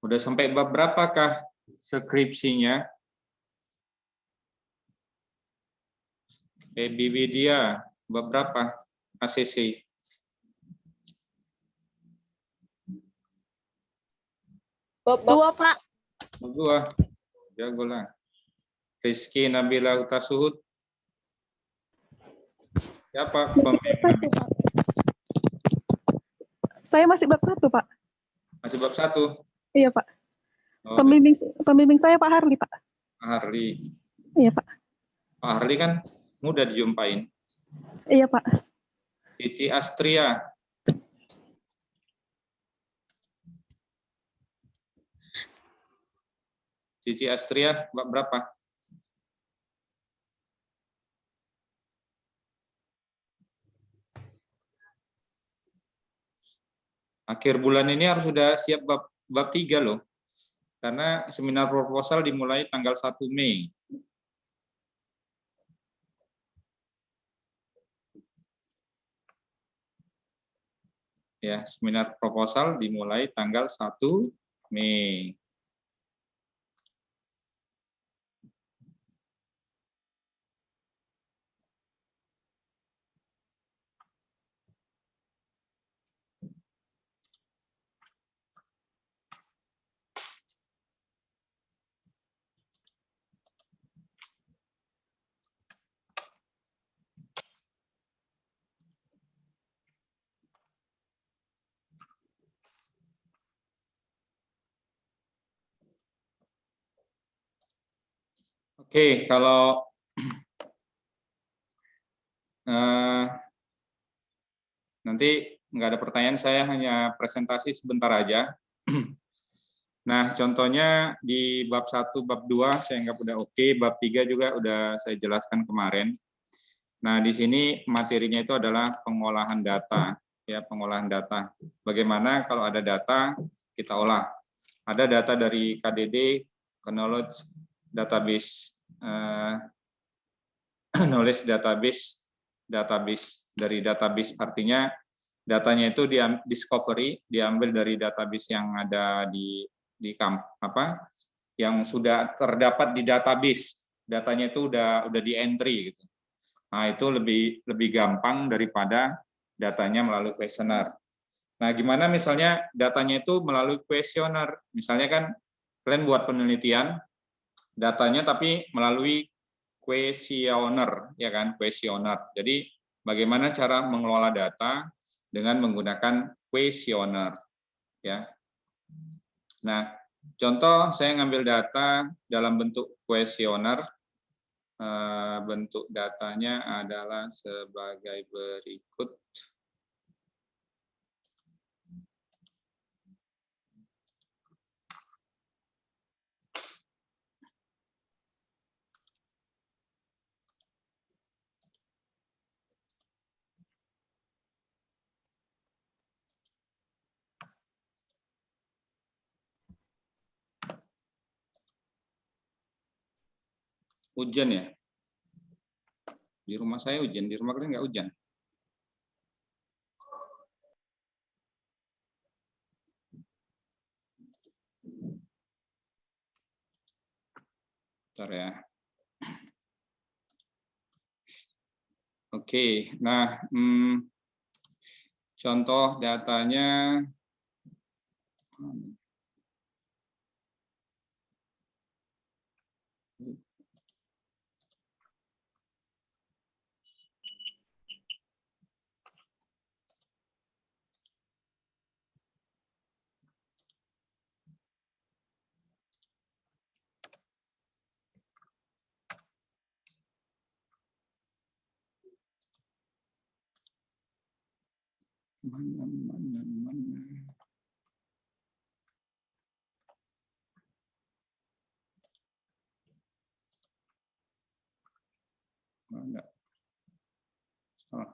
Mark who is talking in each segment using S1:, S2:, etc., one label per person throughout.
S1: Udah sampai bab berapakah skripsinya? Baby Widya, bab berapa? ACC.
S2: Bab 2, Pak.
S1: Bab 2. Jago lah. Rizky Nabila Utasuhud. Siapa pembimbing?
S3: Saya masih bab 1, Pak.
S1: Masih bab 1?
S3: Iya, Pak.
S1: Oh,
S3: Pembimbing saya Pak Harli, Pak.
S1: Harli.
S3: Iya, Pak.
S1: Pak Harli kan mudah dijumpain.
S3: Iya, Pak.
S1: Cici Astria. Cici Astria, bab berapa? Akhir bulan ini harus sudah siap bab 3 loh. Karena seminar proposal dimulai tanggal 1 Mei. Ya, seminar proposal dimulai tanggal 1 Mei. Oke, kalau nanti nggak ada pertanyaan, saya hanya presentasi sebentar aja. Nah, contohnya di bab 1, bab 2 saya anggap udah oke, bab 3 juga udah saya jelaskan kemarin. Nah, di sini materinya itu adalah pengolahan data, ya, pengolahan data. Bagaimana kalau ada data kita olah. Ada data dari KDD, Knowledge Database, knowledge database, dari database artinya datanya itu discovery, diambil dari database yang ada di yang sudah terdapat di database, datanya itu udah di entry gitu. Nah, itu lebih gampang daripada datanya melalui kuesioner. Nah, gimana misalnya datanya itu melalui kuesioner? Misalnya kan kalian buat penelitian, datanya tapi melalui kuesioner, ya kan, kuesioner. Jadi bagaimana cara mengelola data dengan menggunakan kuesioner, ya. Nah, contoh saya ngambil data dalam bentuk kuesioner. Bentuk datanya adalah sebagai berikut. Hujan ya? Di rumah saya hujan, di rumah kalian nggak hujan? Bentar ya. Oke, nah contoh datanya mana? Oh.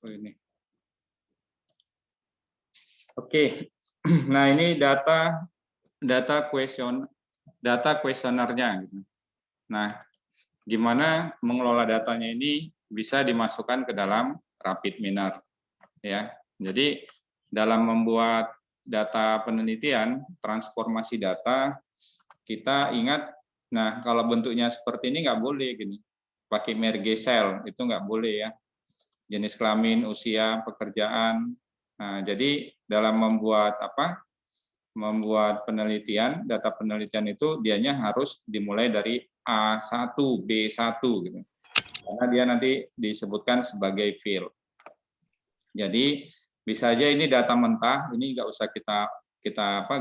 S1: Oh, ini. Oke, nah ini data kuesioner. data kuesionernya gitu. Nah, gimana mengelola datanya ini bisa dimasukkan ke dalam RapidMiner ya. Jadi dalam membuat data penelitian, transformasi data, kita ingat, nah kalau bentuknya seperti ini nggak boleh gini, pakai merge cell itu nggak boleh ya. Jenis kelamin, usia, pekerjaan. Nah, jadi dalam membuat apa? Membuat penelitian, data penelitian itu dianya harus dimulai dari A1, B1 gitu. Karena dia nanti disebutkan sebagai field. Jadi bisa aja ini data mentah, ini nggak usah kita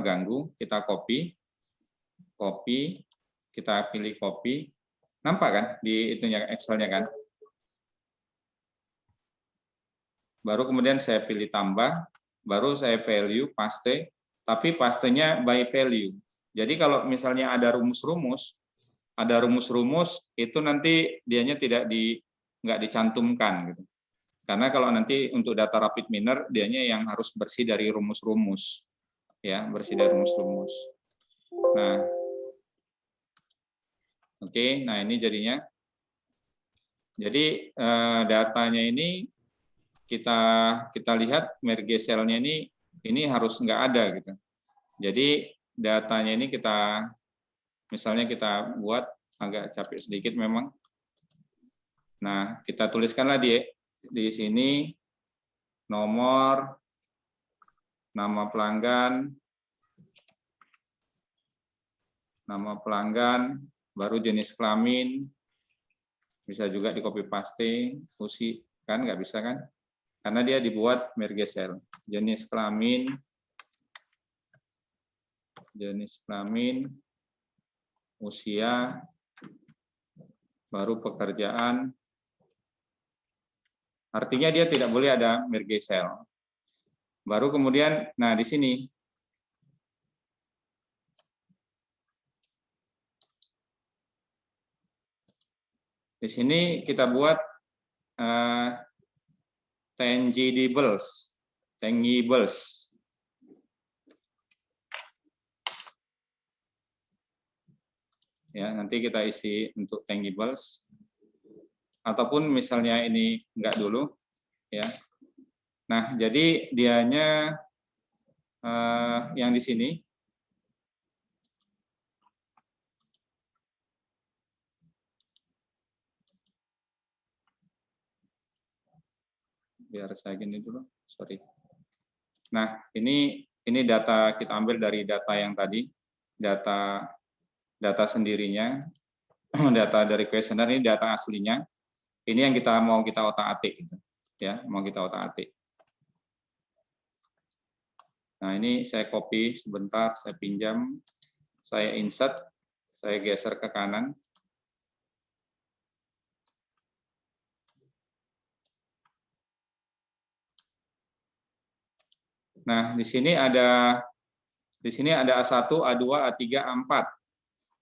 S1: ganggu, kita copy, kita pilih copy, nampak kan di itunya Excelnya kan? Baru kemudian saya pilih tambah, baru saya value paste, tapi pastenya by value. Jadi kalau misalnya ada rumus-rumus itu nanti dianya nggak dicantumkan gitu. Karena kalau nanti untuk data RapidMiner dianya yang harus bersih dari rumus-rumus, ya bersih dari rumus-rumus. Nah, oke, nah ini jadinya. Jadi datanya ini kita lihat merge cell-nya ini harus nggak ada gitu. Jadi datanya ini misalnya kita buat agak capek sedikit memang. Nah, kita tuliskanlah di sini nomor, nama pelanggan, baru jenis kelamin, bisa juga di copy paste, usia kan nggak bisa kan? Karena dia dibuat merge cell. Jenis kelamin, usia, baru pekerjaan. Artinya dia tidak boleh ada merge cell. Baru kemudian, nah di sini kita buat tangibles. Ya, nanti kita isi untuk tangibles. Ataupun misalnya ini enggak dulu, ya. Nah, jadi dianya yang di sini biar saya gini dulu, sorry. Nah, ini data kita ambil dari data yang tadi, data sendirinya, data dari kuesioner ini data aslinya. Ini yang mau kita otak-atik gitu. Ya, mau kita otak-atik. Nah, ini saya copy sebentar, saya pinjam, saya insert, saya geser ke kanan. Nah, di sini ada A1, A2, A3, A4.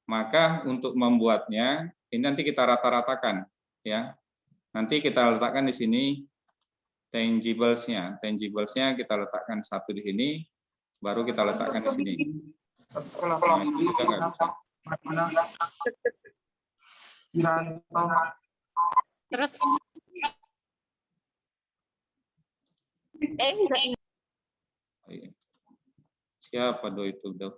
S1: Maka untuk membuatnya ini nanti kita rata-ratakan ya. Nanti kita letakkan di sini tangibles-nya. Tangibles-nya kita letakkan satu di sini, baru kita letakkan di sini. Nah, itu juga nggak bisa.
S2: Terus
S1: Siapa do itu do?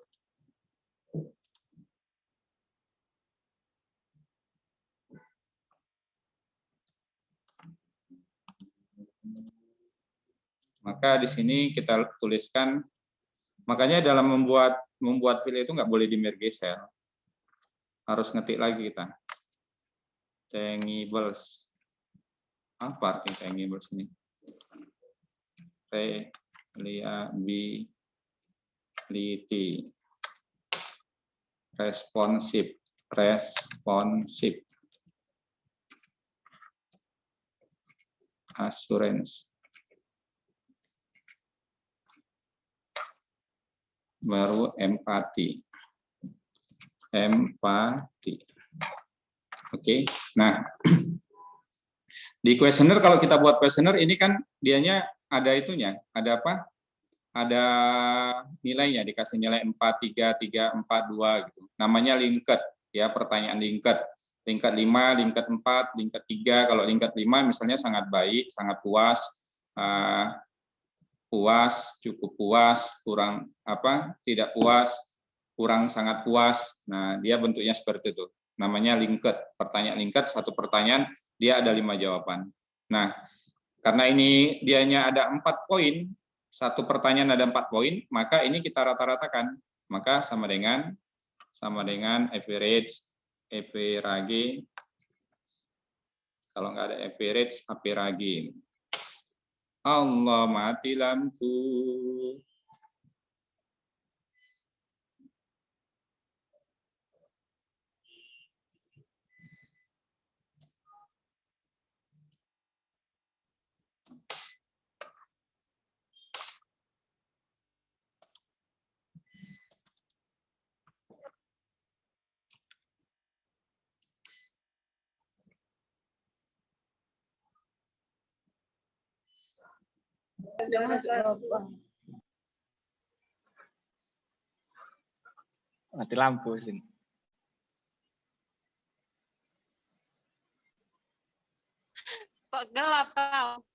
S1: Maka di sini kita tuliskan, makanya dalam membuat file itu nggak boleh di merge cell. Harus ngetik lagi kita. Tangibles. Apa arti tangibles ini? Reliability. Responsive. Assurance. Baru empati. Oke. Nah, di kuesioner kalau kita buat kuesioner ini kan dianya ada itunya, ada apa? Ada nilainya, dikasih nilai 4, 3, 3, 4, 2 gitu. namanya linked ya, pertanyaan linked. Linked 5, linked 4, linked 3. Kalau linked 5 misalnya sangat baik, sangat puas, puas, cukup puas, kurang tidak puas, kurang sangat puas. Nah, dia bentuknya seperti itu. Namanya linked. Pertanyaan linked, satu pertanyaan dia ada 5 jawaban. Nah, karena ini dianya ada 4 poin, satu pertanyaan ada 4 poin, maka ini kita rata-ratakan. Maka sama dengan average, kalau nggak ada average, average. Allah, mati lampu.
S4: Mati lampu sini.
S2: Kok gelap kau?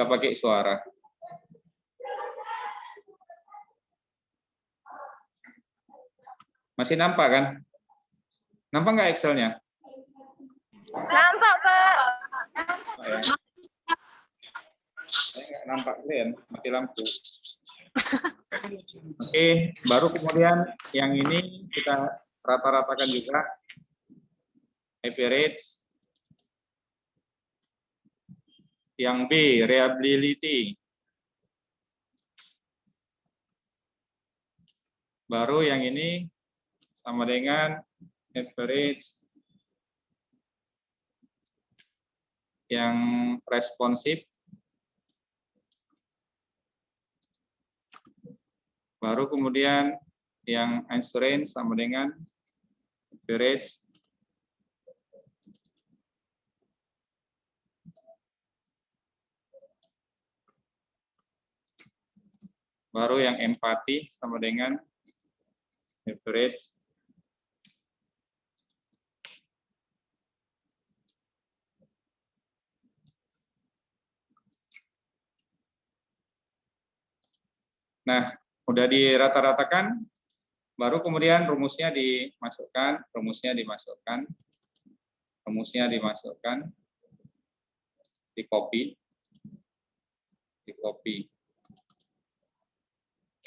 S1: Nggak pakai suara. Masih nampak kan? Nampak nggak Excel-nya?
S2: Nampak, Pak.
S1: Saya nggak nampak, kalian mati lampu. Oke, baru kemudian yang ini kita rata-ratakan juga. Average. Yang B, reliability. Baru yang ini sama dengan average. Yang responsif. Baru kemudian yang assurance sama dengan average. Baru yang empati sama dengan average. Nah, udah dirata-ratakan, baru kemudian rumusnya dimasukkan, di copy.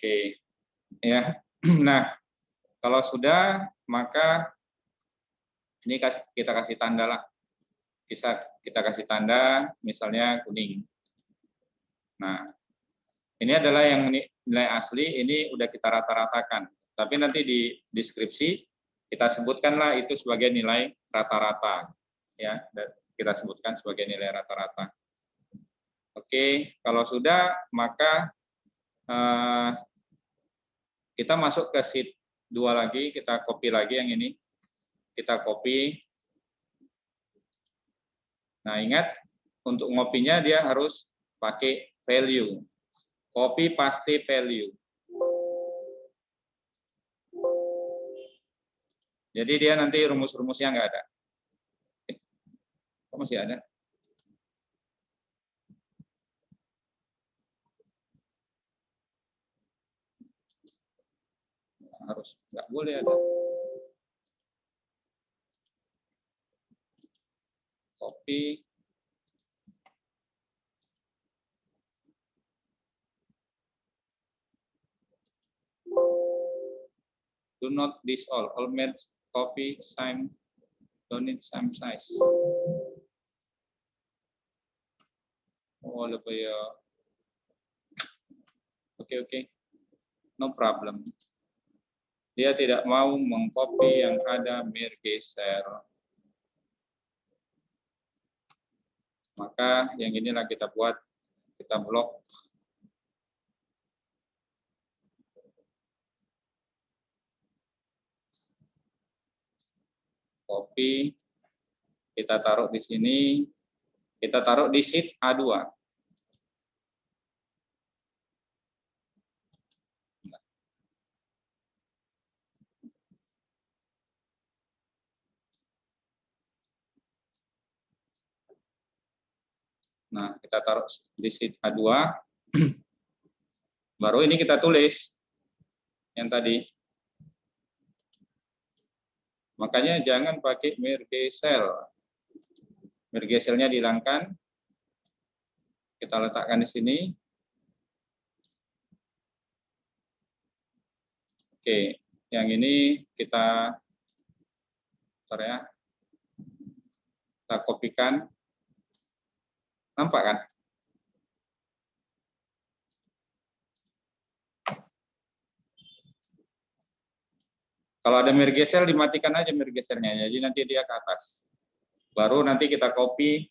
S1: Oke, ya. Nah, kalau sudah, maka ini kita kasih tanda lah. Kita kasih tanda, misalnya kuning. Nah, ini adalah yang nilai asli, ini udah kita rata-ratakan. Tapi nanti di deskripsi kita sebutkanlah itu sebagai nilai rata-rata, ya. Kita sebutkan sebagai nilai rata-rata. Oke, kalau sudah, maka kita masuk ke sheet 2 lagi, kita copy lagi yang ini. Kita copy. Nah, ingat, untuk ngopinya dia harus pakai value. Copy paste value. Jadi dia nanti rumus-rumusnya nggak ada. Kok masih ada? Harus, nggak boleh ada. Copy. Do not this all match copy same, don't need same size. Oh, lebih ya. Oke, no problem. Dia tidak mau mengcopy yang ada mergeser. Maka yang inilah kita buat, kita blok. Copy, kita taruh di sini, kita taruh di sheet A2. Nah, kita taruh di sheet A2. Baru ini kita tulis yang tadi. Makanya jangan pakai mergesel. Mergeselnya dihilangkan. Kita letakkan di sini. Oke, yang ini kita kita kopikan. Nampak kan? Kalau ada mergesel, dimatikan aja mergeselnya. Jadi nanti dia ke atas. Baru nanti kita copy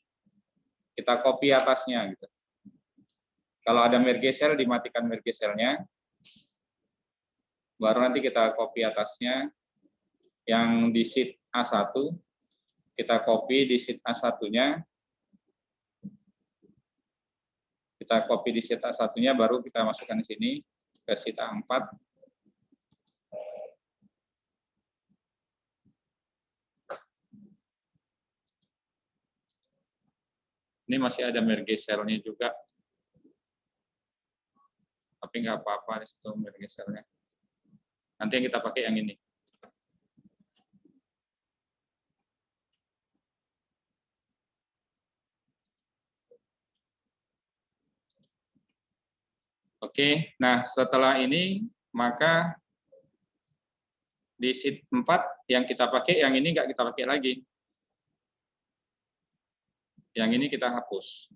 S1: atasnya gitu. Kalau ada mergesel, dimatikan mergeselnya. Baru nanti kita copy atasnya. Yang di sheet A1, kita copy di sheet A1-nya. Kita copy di sheet A1-nya, baru kita masukkan di sini ke sheet A4. Ini masih ada mergeselnya juga. Tapi nggak apa-apa di situ mergeselnya. Nanti yang kita pakai yang ini. Oke, nah setelah ini maka di sheet 4 yang kita pakai, yang ini nggak kita pakai lagi. Yang ini kita hapus.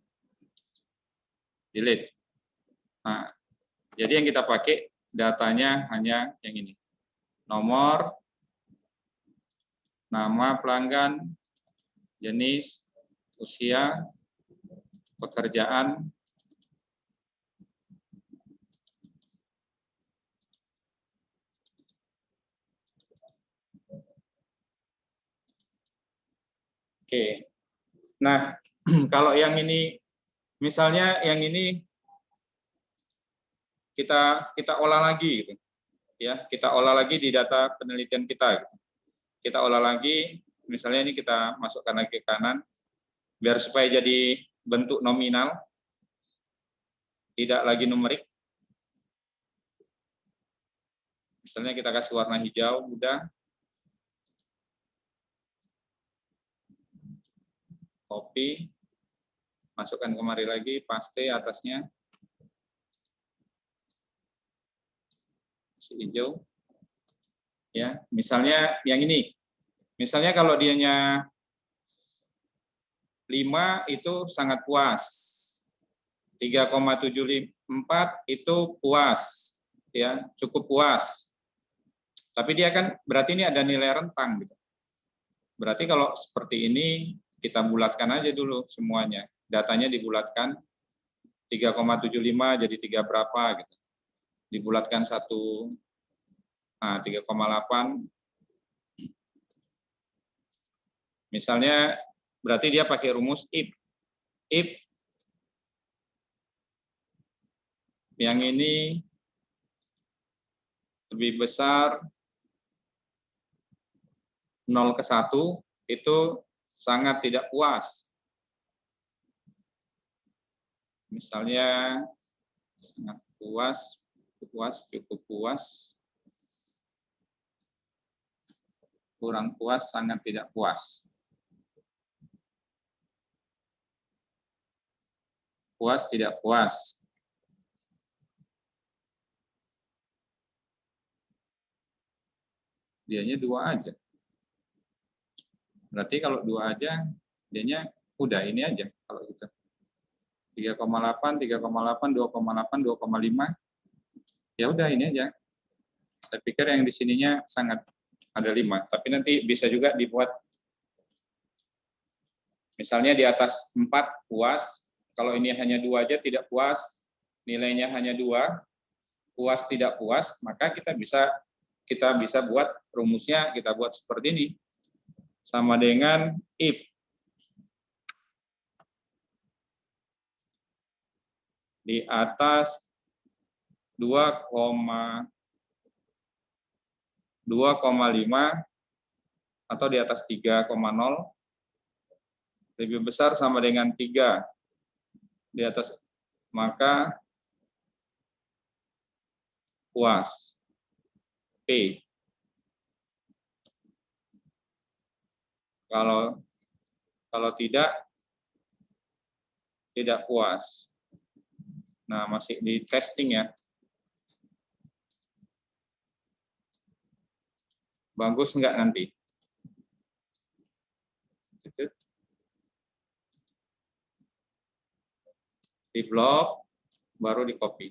S1: Delete. Nah, jadi yang kita pakai datanya hanya yang ini. Nomor, nama pelanggan, jenis, usia, pekerjaan, oke. Nah, kalau yang ini, misalnya yang ini kita olah lagi, gitu, ya, kita olah lagi di data penelitian kita. Gitu. Kita olah lagi, misalnya ini kita masukkan lagi ke kanan, biar supaya jadi bentuk nominal, tidak lagi numerik. Misalnya kita kasih warna hijau, udah. Copy, masukkan kemari lagi, paste atasnya, si hijau, ya. Misalnya yang ini, misalnya kalau dianya 5 itu sangat puas, 3,74 itu puas, ya, cukup puas. Tapi dia kan berarti ini ada nilai rentang, gitu. Berarti kalau seperti ini kita bulatkan aja dulu semuanya. Datanya dibulatkan 3,75 jadi 3 berapa gitu. Dibulatkan 3,8. Misalnya berarti dia pakai rumus if. If yang ini lebih besar 0 ke 1 itu sangat tidak puas. Misalnya sangat puas, cukup puas, kurang puas, sangat tidak puas. Puas, tidak puas. Dianya 2 aja. Berarti kalau 2 aja, dianya udah ini aja kalau gitu. 3,8, 3,8, 2,8, 2,5. Ya udah ini aja. Saya pikir yang di sininya sangat ada 5, tapi nanti bisa juga dibuat misalnya di atas 4 puas, kalau ini hanya 2 aja tidak puas, nilainya hanya 2, puas tidak puas, maka kita bisa buat rumusnya, kita buat seperti ini. Sama dengan if di atas 2,5 atau di atas 3,0 lebih besar sama dengan 3 di atas, maka puas. P. Kalau tidak puas. Nah, masih di testing ya. Bagus enggak nanti? Di blok, baru di copy.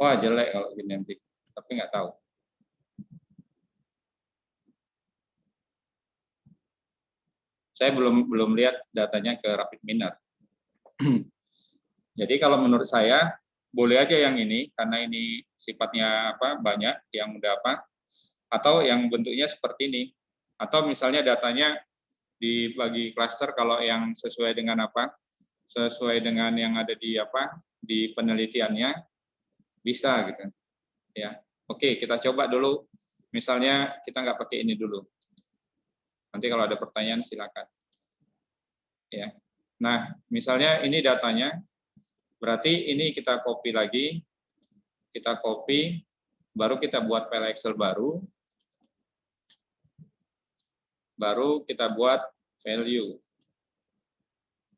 S1: Wah, jelek kalau gini nanti, tapi nggak tahu. Saya belum lihat datanya ke RapidMiner. Jadi kalau menurut saya boleh aja yang ini karena ini sifatnya banyak yang udah atau yang bentuknya seperti ini. Atau misalnya datanya dibagi klaster kalau yang sesuai dengan sesuai dengan yang ada di penelitiannya bisa gitu ya. Oke, kita coba dulu. Misalnya kita nggak pakai ini dulu. Nanti kalau ada pertanyaan silakan. Ya. Nah, misalnya ini datanya, berarti ini kita copy lagi, baru kita buat file Excel baru kita buat value.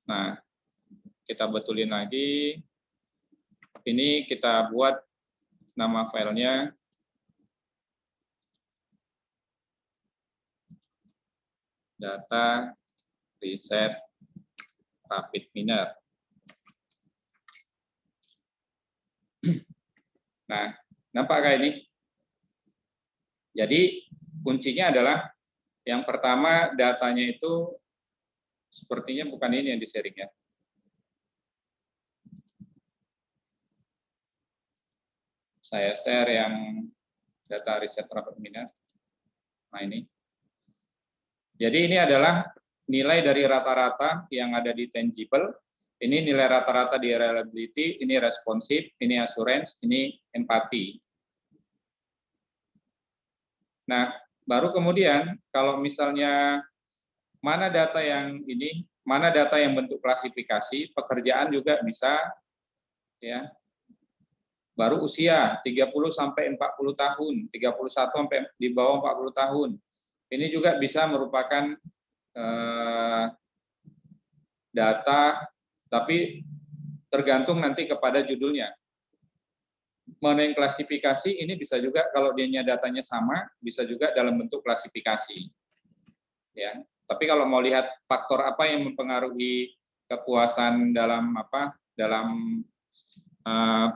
S1: Nah, kita betulin lagi, ini kita buat nama filenya data riset RapidMiner. Nah, nampakkah ini? Jadi kuncinya adalah yang pertama datanya itu sepertinya bukan ini yang di-sharing ya. Saya share yang data riset RapidMiner. Nah ini. Jadi ini adalah nilai dari rata-rata yang ada di tangible. Ini nilai rata-rata di reliability, ini responsive, ini assurance, ini empati. Nah, baru kemudian kalau misalnya mana data yang ini, mana data yang bentuk klasifikasi, pekerjaan juga bisa ya. Baru usia 30 sampai 40 tahun, 31 sampai di bawah 40 tahun. Ini juga bisa merupakan data, tapi tergantung nanti kepada judulnya. Mengenai klasifikasi ini bisa juga kalau dianya datanya sama, bisa juga dalam bentuk klasifikasi. Ya, tapi kalau mau lihat faktor apa yang mempengaruhi kepuasan dalam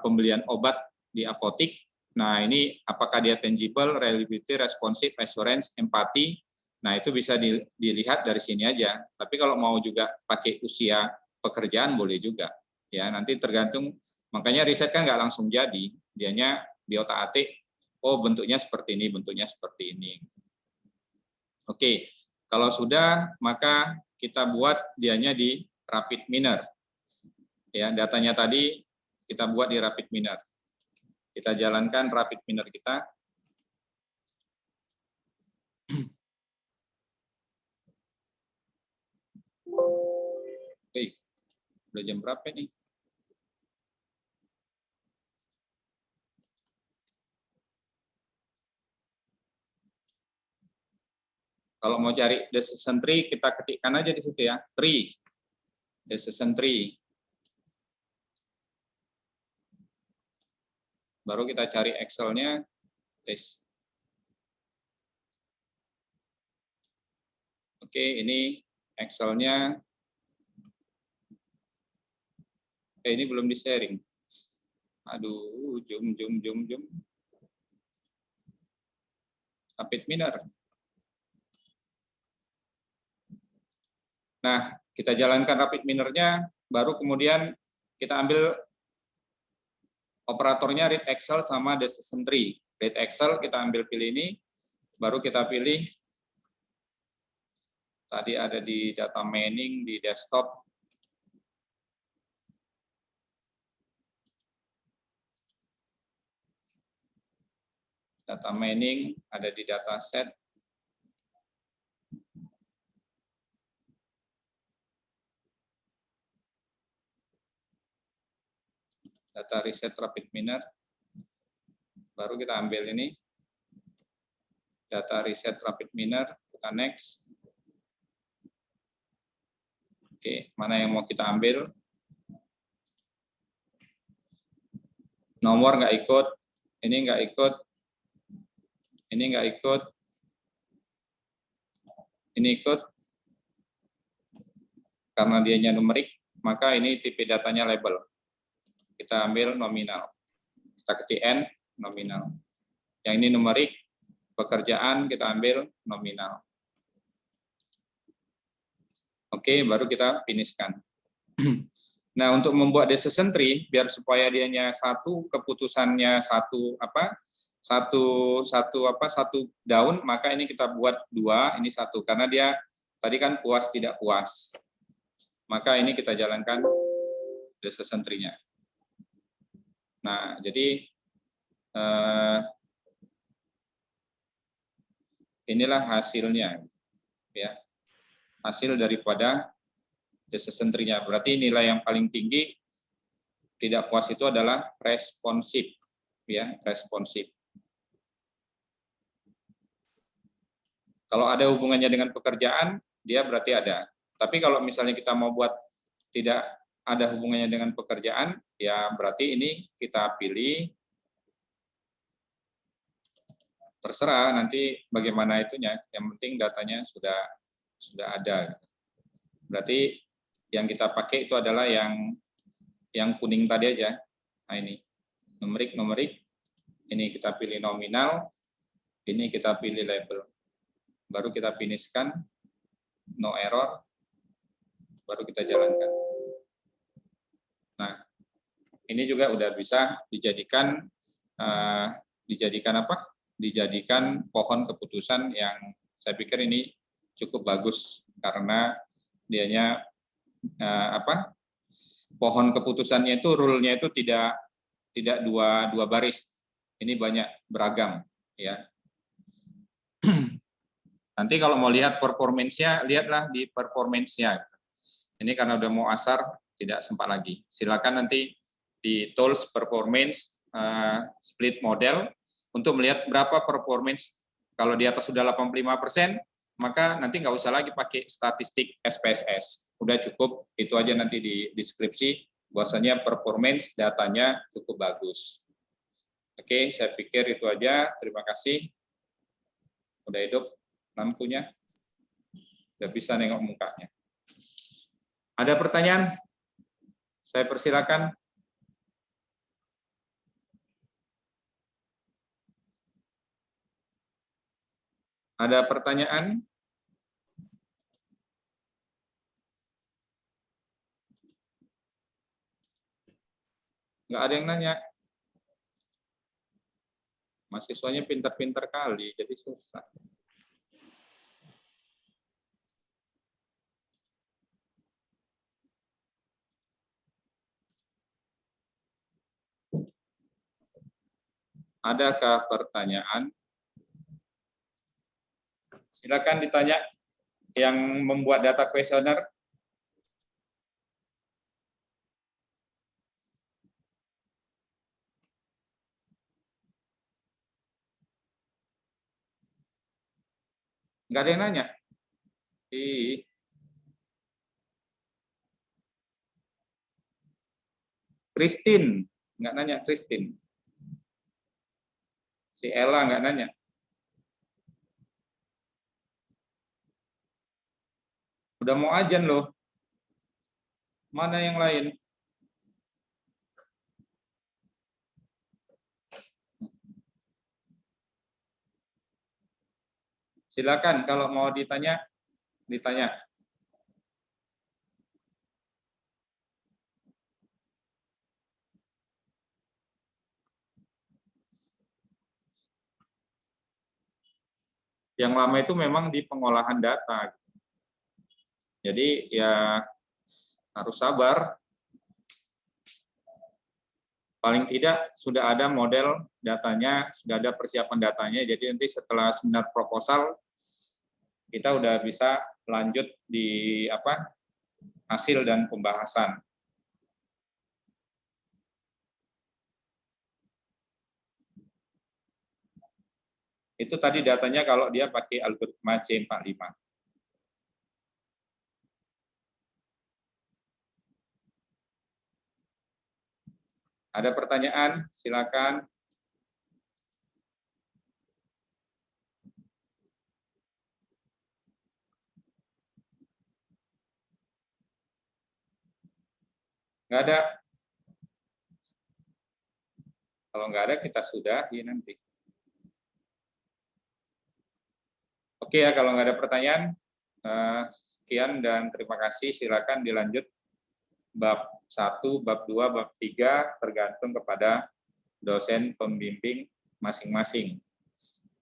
S1: pembelian obat di apotik, nah ini apakah dia tangible, reliability, responsive, assurance, empati. Nah, itu bisa dilihat dari sini aja. Tapi kalau mau juga pakai usia pekerjaan boleh juga. Ya, nanti tergantung, makanya riset kan nggak langsung jadi. Dianya di otak-atik, oh bentuknya seperti ini, bentuknya seperti ini. Oke, kalau sudah, maka kita buat dianya di RapidMiner. Ya, datanya tadi kita buat di RapidMiner. Kita jalankan RapidMiner kita. Oke, udah jam berapa nih? Kalau mau cari decision tree, kita ketikkan aja di situ ya, tree, decision tree. Baru kita cari Excel-nya, tes. Oke, ini Excel-nya. Ini belum di-sharing. Aduh, zoom. Rapid Miner. Nah, kita jalankan Rapid Miner-nya, baru kemudian kita ambil operatornya read Excel sama decision tree. Read Excel kita ambil pilih ini, baru kita pilih tadi ada di data mining di desktop. Data mining ada di dataset. Data riset Rapid Miner. Baru kita ambil ini. Data riset Rapid Miner, kita next. Oke, mana yang mau kita ambil? Nomor nggak ikut, ini nggak ikut, ini nggak ikut, ini ikut. Karena dianya numerik, maka ini tipe datanya label. Kita ambil nominal. Kita ketik N, nominal. Yang ini numerik, pekerjaan kita ambil nominal. Oke, baru kita finishkan. Nah, untuk membuat decision tree, biar supaya dianya satu keputusannya satu daun, maka ini kita buat dua, ini satu, karena dia tadi kan puas tidak puas. Maka ini kita jalankan decision tree-nya. Nah, jadi inilah hasilnya, ya, hasil daripada decision tree-nya. Berarti nilai yang paling tinggi tidak puas itu adalah responsif, ya, responsif. Kalau ada hubungannya dengan pekerjaan, dia berarti ada. Tapi kalau misalnya kita mau buat tidak ada hubungannya dengan pekerjaan, ya berarti ini kita pilih. Terserah nanti bagaimana itunya. Yang penting datanya sudah ada. Berarti yang kita pakai itu adalah yang kuning tadi aja. Nah ini numerik. Ini kita pilih nominal. Ini kita pilih label. Baru kita finishkan. No error. Baru kita jalankan. Nah, ini juga udah bisa dijadikan dijadikan pohon keputusan yang saya pikir ini cukup bagus karena dianya pohon keputusannya itu rule-nya itu tidak dua baris. Ini banyak beragam, ya. Nanti kalau mau lihat performance-nya, lihatlah di performance-nya. Ini karena udah mau asar, tidak sempat lagi. Silakan nanti di tools performance split model untuk melihat berapa performance. Kalau di atas sudah 85%, maka nanti nggak usah lagi pakai statistik SPSS. Udah cukup, itu aja nanti di deskripsi, bahwasanya performance datanya cukup bagus. Oke, saya pikir itu aja. Terima kasih. Udah hidup lampunya. Udah bisa nengok mukanya. Ada pertanyaan? Saya persilakan. Ada pertanyaan? Nggak ada yang nanya. Mahasiswanya pintar-pintar kali, jadi susah. Adakah pertanyaan? Silakan ditanya yang membuat data kuesioner. Nggak ada yang nanya. Christine, nggak nanya Christine. Si Ella nggak nanya. Udah mau azan loh. Mana yang lain? Silakan kalau mau ditanya, ditanya. Yang lama itu memang di pengolahan data. Jadi ya harus sabar. Paling tidak sudah ada model datanya, sudah ada persiapan datanya. Jadi nanti setelah seminar proposal kita udah bisa lanjut di hasil dan pembahasan. Itu tadi datanya kalau dia pakai algoritma C45. Ada pertanyaan? Silakan. Nggak ada? Kalau nggak ada, kita sudahi nanti. Oke ya, kalau nggak ada pertanyaan, sekian dan terima kasih. Silakan dilanjut bab 1, bab 2, bab 3, tergantung kepada dosen pembimbing masing-masing.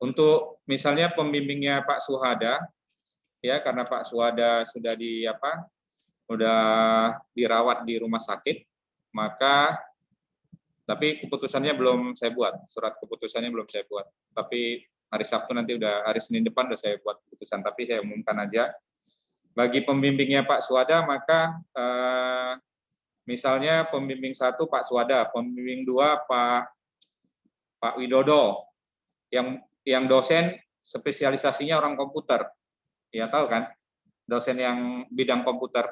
S1: Untuk misalnya pembimbingnya Pak Suhada, ya karena Pak Suhada sudah dirawat di rumah sakit, maka tapi keputusannya belum saya buat, surat keputusannya belum saya buat. Tapi hari Sabtu nanti hari Senin depan udah saya buat keputusan, tapi saya umumkan aja. Bagi pembimbingnya Pak Suhada, maka misalnya pembimbing 1 Pak Suhada, pembimbing 2 Pak Widodo, yang dosen spesialisasinya orang komputer, ya tahu kan, dosen yang bidang komputer,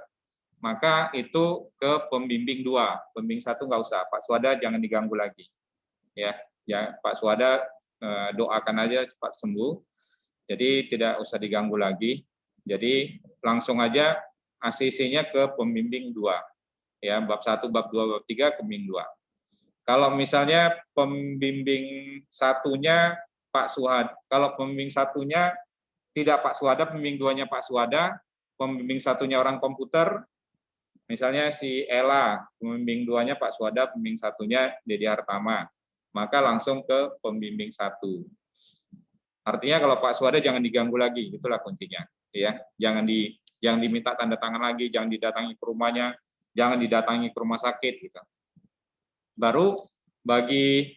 S1: maka itu ke pembimbing 2, pembimbing 1 nggak usah, Pak Suhada jangan diganggu lagi, ya Pak Suhada doakan aja cepat sembuh, jadi tidak usah diganggu lagi, jadi langsung aja ACC-nya ke pembimbing 2, ya bab 1, bab 2, bab 3 ke pembimbing 2. Kalau misalnya pembimbing 1-nya Pak Suhada, kalau pembimbing 1-nya tidak Pak Suhada, pembimbing 2-nya Pak Suhada, pembimbing 1-nya orang komputer, misalnya si Ella, pembimbing 2-nya Pak Suhada, pembimbing 1-nya Dedi Hartama, maka langsung ke pembimbing 1. Artinya kalau Pak Suhada jangan diganggu lagi, itulah kuncinya, ya. Jangan diminta tanda tangan lagi, jangan didatangi ke rumahnya, jangan didatangi ke rumah sakit gitu. Baru bagi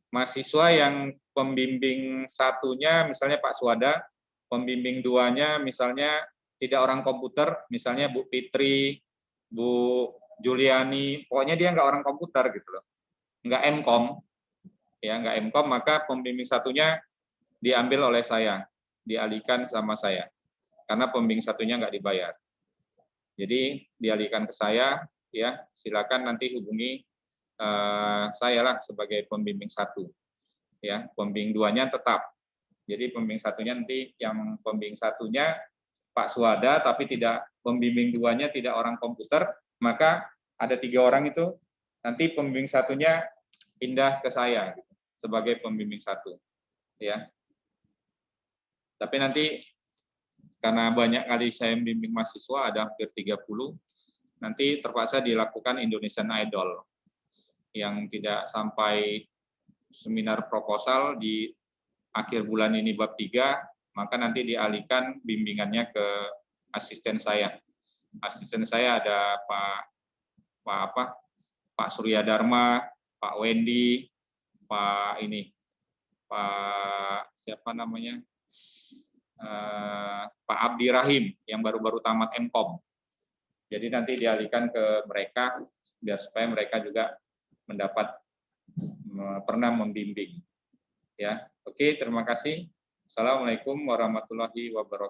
S1: mahasiswa yang pembimbing 1-nya misalnya Pak Suhada, pembimbing 2-nya misalnya tidak orang komputer, misalnya Bu Fitri, Bu Juliani, pokoknya dia nggak orang komputer gitu loh, nggak MKOM, ya nggak MKOM, maka pembimbing 1-nya diambil oleh saya, dialihkan sama saya, karena pembimbing 1-nya nggak dibayar. Jadi dialihkan ke saya, ya silakan nanti hubungi saya lah sebagai pembimbing 1, ya pembimbing 2-nya tetap. Jadi pembimbing 1-nya nanti yang pembimbing 1-nya Pak Suhada, tapi tidak pembimbing 2-nya tidak orang komputer, maka ada 3 orang itu nanti pembimbing 1-nya pindah ke saya gitu, sebagai pembimbing 1, ya. Tapi nanti karena banyak kali saya membimbing mahasiswa, ada hampir 30, nanti terpaksa dilakukan Indonesian Idol yang tidak sampai seminar proposal di akhir bulan ini bab 3, maka nanti dialihkan bimbingannya ke asisten saya. Asisten saya ada Pak Surya Dharma, Pak Wendy, Pak siapa namanya? Pak Abdi Rahim yang baru-baru tamat MKOM. Jadi nanti dialihkan ke mereka biar supaya mereka juga mendapat pernah membimbing. Ya, oke, terima kasih. Assalamualaikum warahmatullahi wabarakatuh.